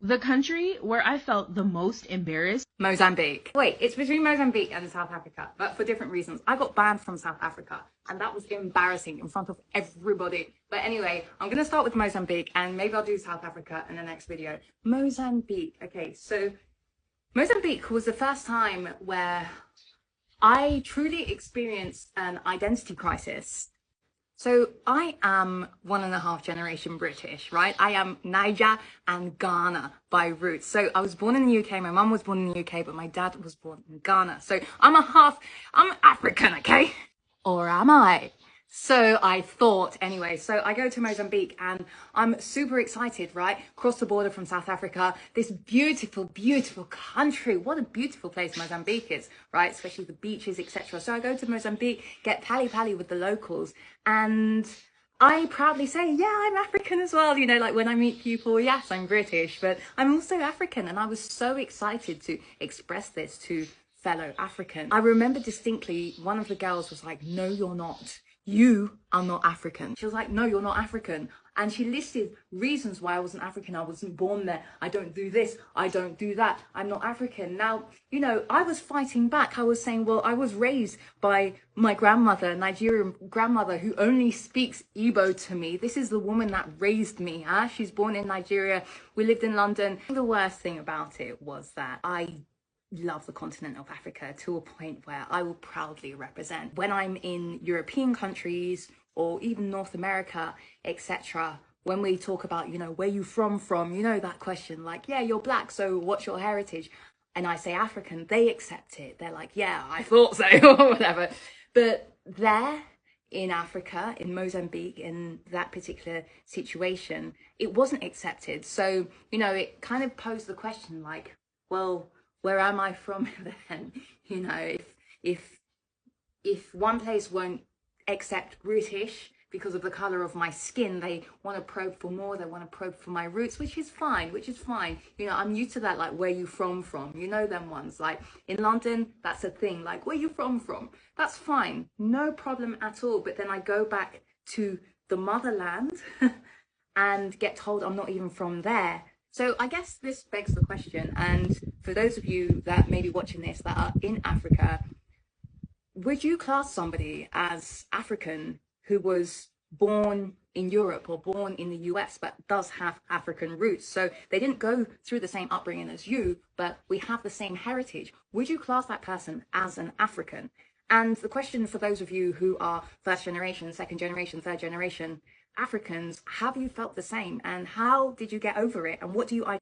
The country where I felt the most embarrassed. Mozambique. Wait, it's between Mozambique and South Africa, but for different reasons. I got banned from South Africa, and that was embarrassing in front of everybody. But anyway, I'm going to start with Mozambique, and maybe I'll do South Africa in the next video. Mozambique. Okay, so Mozambique was the first time where I truly experienced an identity crisis. So I am 1.5 generation British, right? I am Niger and Ghana by roots. So I was born in the UK. My mum was born in the UK, but my dad was born in Ghana. So I'm African, okay? Or am I? So I thought anyway. So I go to Mozambique and I'm super excited, right? Cross the border from South Africa, this beautiful, beautiful country. What a beautiful place Mozambique is, right? Especially the beaches, etc. So I go to Mozambique, get pally with the locals, and I proudly say, yeah, I'm African as well. You know, like when I meet people, yes, I'm British, but I'm also African. And I was so excited to express this to fellow African. I remember distinctly one of the girls was like, no, you're not. You are not African. She was like, no, you're not African. And she listed reasons why I wasn't African. I wasn't born there. I don't do this. I don't do that. I'm not African. Now, you know, I was fighting back. I was saying, well, I was raised by my grandmother, Nigerian grandmother, who only speaks Igbo to me. This is the woman that raised me. Huh? She's born in Nigeria. We lived in London. The worst thing about it was that I love the continent of Africa to a point where I will proudly represent. When I'm in European countries or even North America, etc., when we talk about, you know, where you from, you know, that question like, yeah, you're black, so what's your heritage? And I say African, they accept it. They're like, yeah, I thought so, or whatever. But there in Africa, in Mozambique, in that particular situation, it wasn't accepted. So, you know, it kind of posed the question like, well, where am I from then? You know, if one place won't accept British because of the color of my skin, they want to probe for more, they want to probe for my roots, which is fine. You know, I'm used to that, like, where you from, you know, them ones, like in London, that's a thing, like, where you from, that's fine, no problem at all. But then I go back to the motherland and get told I'm not even from there. So I guess this begs the question, and for those of you that may be watching this that are in Africa, would you class somebody as African who was born in Europe or born in the US but does have African roots? So they didn't go through the same upbringing as you, but we have the same heritage. Would you class that person as an African? And the question for those of you who are first generation, second generation, third generation Africans, have you felt the same? And how did you get over it? And what do you